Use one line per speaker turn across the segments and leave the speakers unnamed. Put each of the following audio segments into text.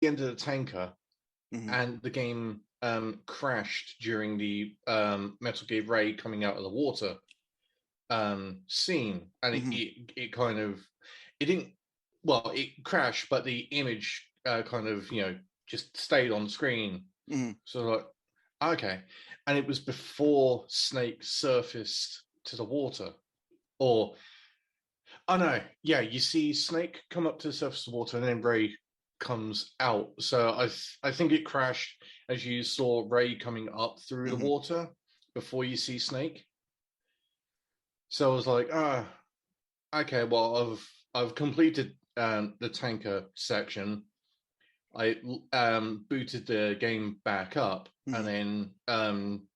the end of the tanker,
Hmm.
and the game crashed during the Metal Gear Ray coming out of the water scene, and
Hmm.
it kind of it didn't well it crashed, but the image kind of just stayed on screen.
Hmm.
So like okay, and it was before Snake surfaced to the water, or oh no, yeah, you see Snake come up to the surface of the water, and then Ray comes out. So I think it crashed as you saw Ray coming up through the
Hmm.
water before you see Snake. So I was like, okay, well, I've completed the tanker section. I booted the game back up, and
Hmm.
then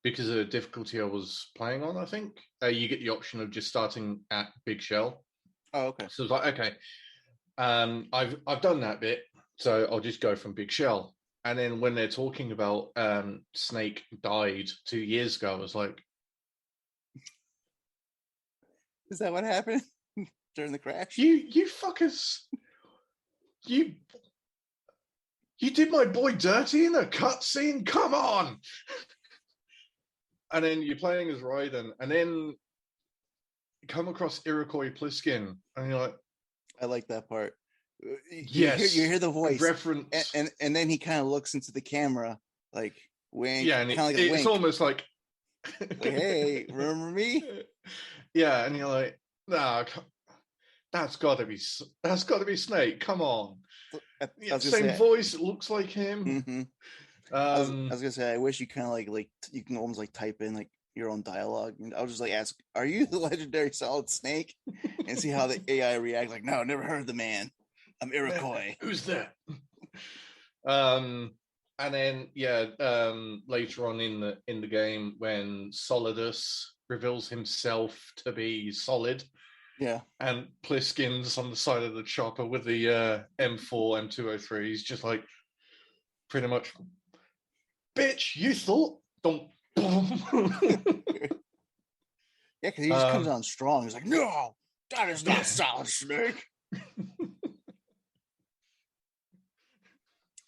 because of the difficulty I was playing on, I think you get the option of just starting at Big Shell.
Oh, okay.
So it's like, okay, I've done that bit, so I'll just go from Big Shell. And then when they're talking about Snake died 2 years ago, I was like,
Is that what happened during the crash?
you fuckers, you you did my boy dirty in a cutscene. Come on! And then you're playing as Raiden, and then you come across Iroquois Pliskin, and you're like,
I like that part. You
yes,
hear the voice, and
reference.
and then he kind of looks into the camera, like
Yeah,
wink,
and
kind of like a
it's
wink,
almost like,
like hey, remember me?
yeah, and you're like, nah, that's got to be Snake. Come on,
I
yeah,
was gonna
same
say,
voice, it looks like him.
hmm I was
Um,
gonna say, I wish you kind of like you can almost like type in like your own dialogue. And I'll just like ask, "Are you the legendary Solid Snake?" and see how the AI react. Like, no, never heard of the man. I'm Iroquois.
who's that? Um, and then yeah, later on in the game when Solidus reveals himself to be Solid,
Yeah.
and Pliskin's on the side of the chopper with the M4 M203, he's just like pretty much, bitch, you thought don't.
Yeah, because he just comes
um,
on strong. He's like, no, that is not
yeah,
Solid Snake.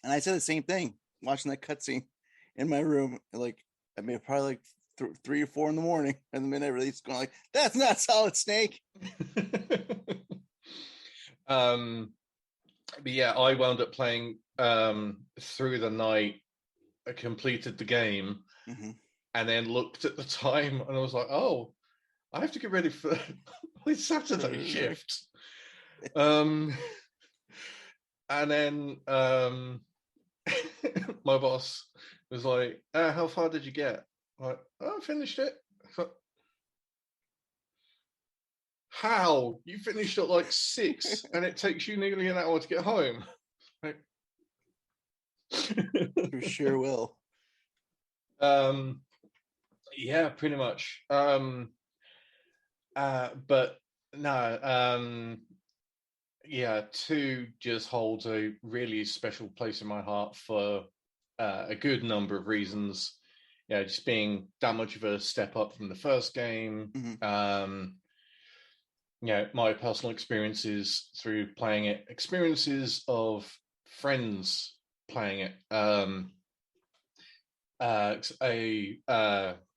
And I said the same thing watching that cutscene in my room. Like, I mean, probably like 3 or 4 in the morning, and the minute I release, going like, "That's not Solid Snake."
um, but yeah, I wound up playing through the night. I completed the game
Hmm.
and then looked at the time and I was like, oh, I have to get ready for my Saturday shift. Um, and then my boss was like, how far did you get? I'm like, oh, I finished it. Like, how? You finished at like 6 and it takes you nearly an hour to get home. Like,
You sure will.
um, yeah, pretty much. But no, yeah, two just holds a really special place in my heart for a good number of reasons. Yeah, just being that much of a step up from the first game.
Hmm.
My personal experiences through playing it, experiences of friends playing it.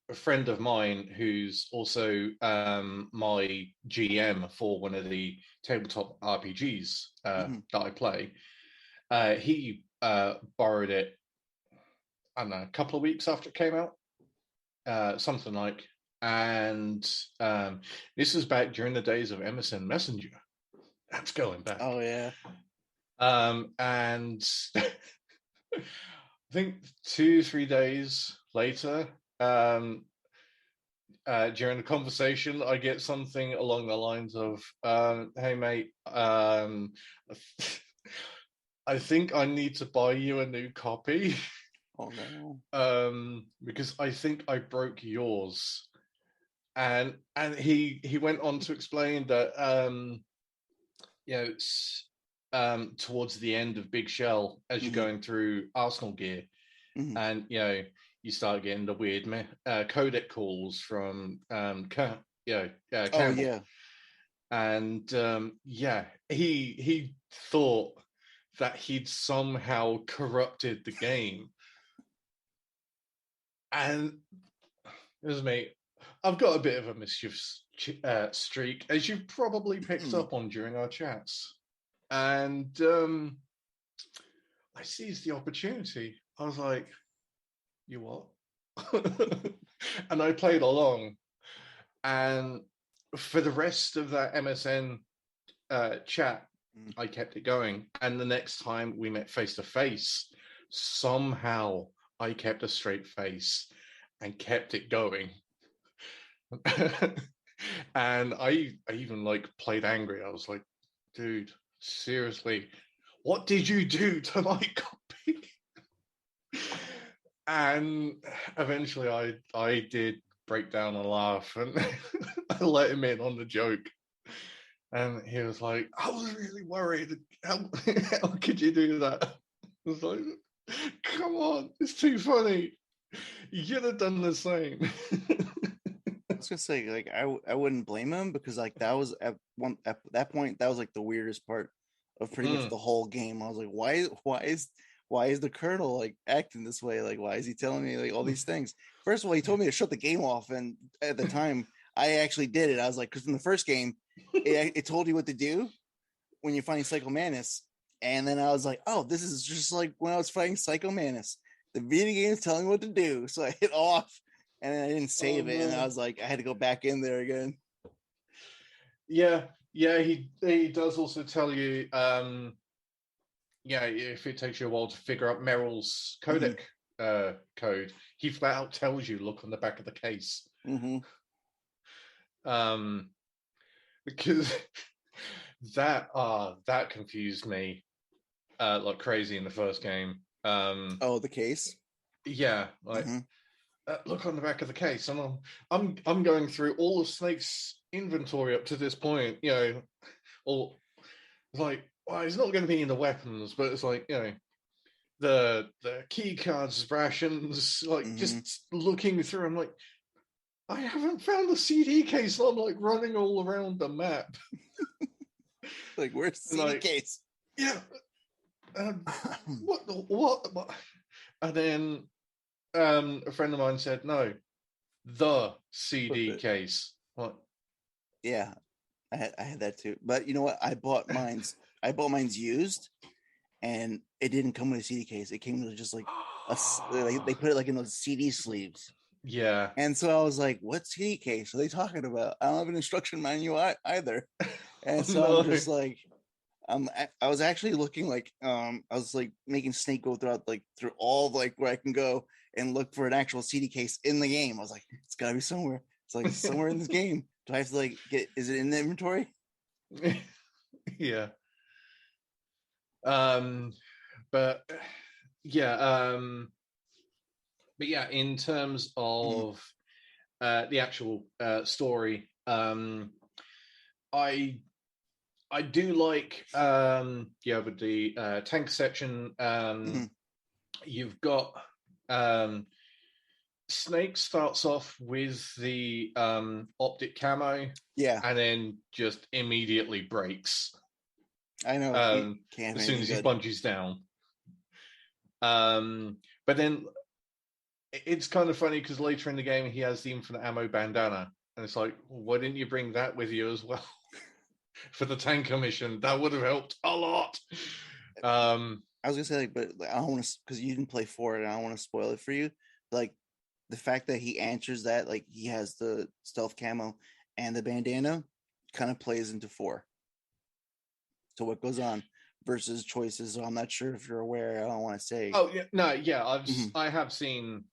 A friend of mine who's also my GM for one of the tabletop RPGs
Hmm.
that I play. He borrowed it, I don't know, a couple of weeks after it came out, something like. And this was back during the days of MSN Messenger. That's going
Oh
back.
yeah.
And I think 2, 3 days later, during the conversation, I get something along the lines of, "Hey, mate, I think I need to buy you a new copy
Oh no.
because I think I broke yours." And he went on to explain that it's towards the end of Big Shell as you're
Hmm.
going through Arsenal gear,
Hmm.
and you start getting the weird codec calls from
Oh
Campbell,
yeah.
and he thought that he'd somehow corrupted the game. And it was me. I've got a bit of a mischievous streak, as you probably picked up on during our chats. And I seized the opportunity. I was like, you what? And I played along. And for the rest of that MSN chat, I kept it going. And the next time we met face to face, somehow I kept a straight face and kept it going. And I even like played angry. I was like, dude, seriously, what did you do to my copy? And eventually I did break down and laugh, and I let him in on the joke. And he was like, I was really worried. How could you do that? I was like, come on, it's too funny. You should have done the same.
I was gonna say, like, I wouldn't blame him, because like that was at that point, that was like the weirdest part of pretty much the whole game. I was like, why is the Colonel like acting this way? Like, why is he telling me like all these things? First of all, he told me to shut the game off, and at the time I actually did it. I was like, because in the first game, it told you what to do when you're fighting Psycho Mantis, and then I was like, oh, this is just like when I was fighting Psycho Mantis. The video game is telling me what to do, so I hit off, and then I didn't save it, and I was like, I had to go back in there again.
Yeah, he does also tell you, if it takes you a while to figure out Meryl's codec code, he flat out tells you, look on the back of the case. Because that confused me like crazy in the first game.
The case.
Yeah, like look on the back of the case, and I'm going through all of Snake's inventory up to this point, or like, well, it's not going to be in the weapons, but it's like, the key cards, rations, like just looking through. I'm like, I haven't found the CD case. So I'm like running all around the map.
Like, where's the CD case?
Yeah. What? And then a friend of mine said, no, the CD case. What?
Yeah, I had that too. But you know what? I bought mine's used, and it didn't come with a CD case. It came with just like they put it like in those CD sleeves.
Yeah.
And so I was like, what CD case are they talking about? I don't have an instruction manual either. And so I'm just like, I was actually looking like, I was like making Snake go through all like where I can go and look for an actual CD case in the game. I was like, it's gotta be somewhere. It's like somewhere in this game. Do I have to like is it in the inventory?
Yeah. But yeah, in terms of the actual story, I do like with the tank section. You've got Snake starts off with the optic camo, and then just immediately breaks.
I know.
As soon as he bungees down. But then it's kind of funny because later in the game he has the infinite ammo bandana, and it's like, why didn't you bring that with you as well for the tanker mission? That would have helped a lot.
I was gonna say, like, but I don't want to, because you didn't play 4 and I don't want to spoil it for you. Like, the fact that he answers that, like, he has the stealth camo and the bandana, kind of plays into 4. So what goes on versus choices. So I'm not sure if you're aware. I don't want to say.
Oh yeah, no, yeah. I have seen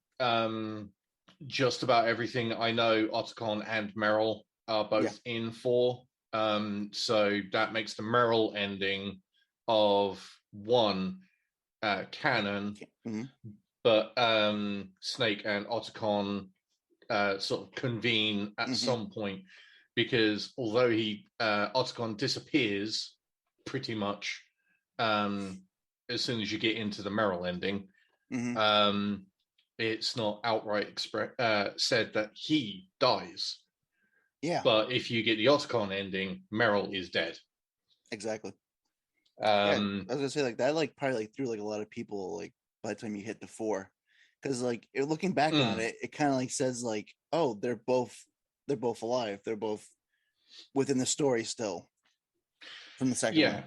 just about everything. I know Otacon and Meryl are both in 4. So that makes the Meryl ending of 1 canon. But Snake and Otacon sort of convene at some point, because although Otacon disappears pretty much as soon as you get into the Meryl ending, it's not outright said that he dies.
Yeah.
But if you get the Otacon ending, Meryl is dead.
Exactly. Yeah,
Um,
I was gonna say like that like probably like threw like a lot of people like by the time you hit the 4, because like looking back on
mm,
it, it kind of like says like, oh, they're both alive, they're both within the story still from the second one.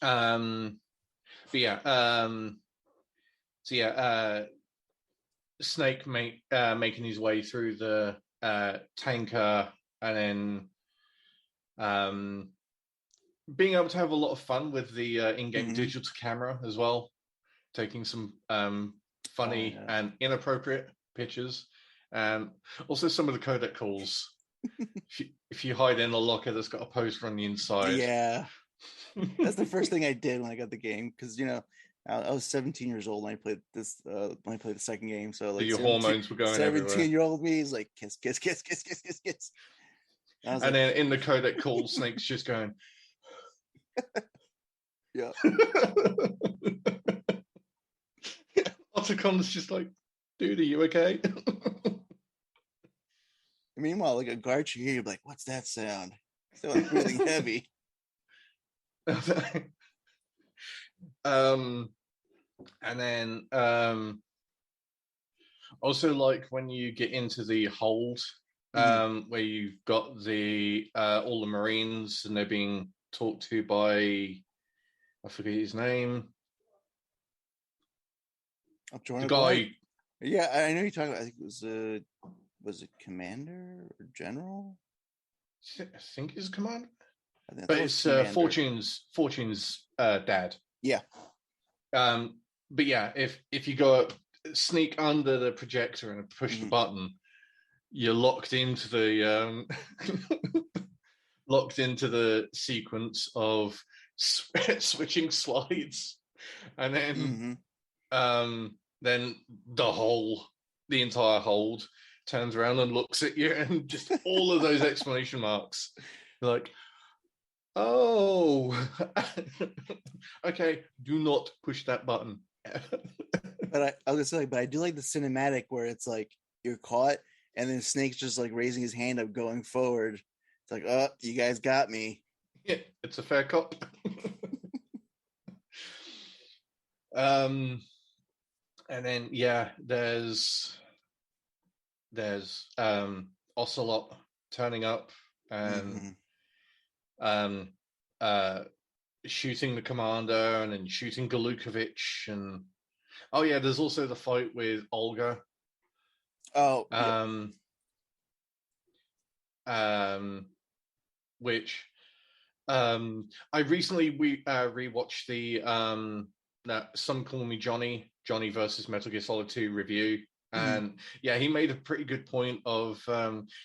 yeah. Um, but yeah. So yeah. Snake making his way through the tanker, and then um, being able to have a lot of fun with the in-game
Mm-hmm.
digital camera as well, taking some
Oh
funny
yeah.
and inappropriate pictures, and also some of the codec calls. If you hide in a locker that's got a poster on the inside,
Yeah, that's the first thing I did when I got the game, because I was 17 years old when I played this when I played the second game. So like
your
17,
hormones were going everywhere.
17-year-old me is like kiss, kiss, kiss, kiss, kiss, kiss, kiss. I was
And
like,
then in the codec call, Snake's just going.
yeah.
Otacon just like, dude, are you okay?
Meanwhile, like a guard should hear you be like, what's that sound? So I'm breathing heavy.
um, and then also like when you get into the hold,
Mhm.
where you've got the all the Marines and they're being talked to by I forget his name,
I'm
the
drawing a blank.
guy.
Yeah, I know you're talking about. I think it was it commander or general?
I think is commander,
I thought
but
it was
it's
commander.
Fortune's dad.
Yeah.
Um, but yeah, if you go sneak under the projector and push the
Mhm.
button, you're locked into the locked into the sequence of switching slides, and
Mhm.
then the entire hold turns around and looks at you, and just all of those exclamation marks. You're like, oh, okay, do not push that button.
But I was gonna say, like, but I do like the cinematic where it's like you're caught, and then Snake's just like raising his hand up, going forward. It's like, oh, you guys got me.
Yeah, it's a fair cop. um, and then yeah, there's Ocelot turning up and
Mhm.
um, uh, shooting the commander, and then shooting Galukovich, and oh yeah, there's also the fight with Olga,
Oh yeah.
um, um, which I recently rewatched the Some Call Me Johnny versus Metal Gear Solid 2 review.
Mhm.
And yeah, he made a pretty good point of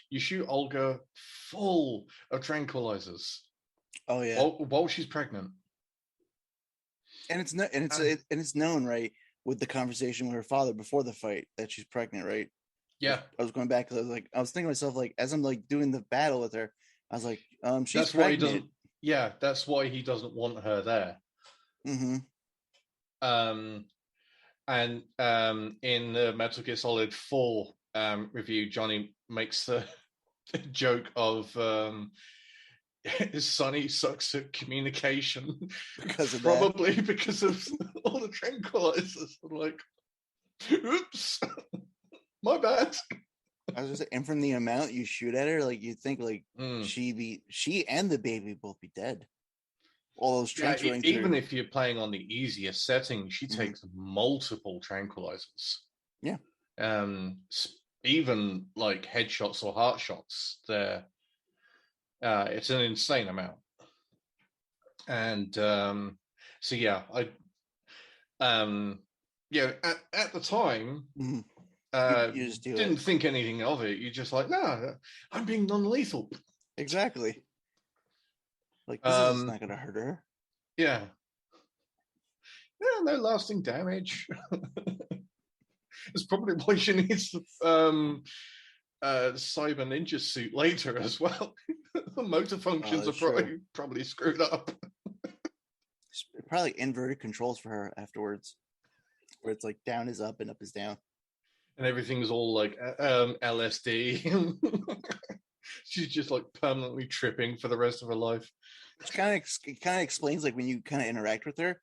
you shoot Olga full of tranquilizers
Oh yeah.
while she's pregnant.
And it's no, and it's
Uh,
and it's known, right, with the conversation with her father before the fight that she's pregnant, right?
yeah,
I was going back, 'cause I was thinking to myself, like, as I'm like doing the battle with her, I was like, she's
that's why he
pregnant.
doesn't. Yeah, that's why he doesn't want her there.
Mm-hmm.
Um, and in the Metal Gear Solid 4 review, Johnny makes the joke of Sonny sucks at communication,
Because of that.
probably because of all the tranquilizers. I'm like, oops, my bad.
I was just saying, and from the amount you shoot at her, like you'd think like
Mm.
she and the baby both be dead. All those
Yeah,
trank rings
even
are.
if you're playing on the easiest setting, she
Mhm.
takes multiple tranquilizers.
Yeah.
Um, even like headshots or heart shots. There, it's an insane amount. And so yeah, I yeah at the time
Mhm.
uh,
You just do it.
didn't think anything of it. You're just like, no, I'm being non-lethal.
Exactly. Like this is
Um,
not gonna hurt her.
yeah, yeah, no lasting damage. It's probably why she needs cyber ninja suit later as well. The motor functions are
That's true.
probably screwed up.
Probably inverted controls for her afterwards, where it's like down is up and up is down.
And everything's all like LSD. She's just like permanently tripping for the rest of her life.
It kind of explains like when you kind of interact with her.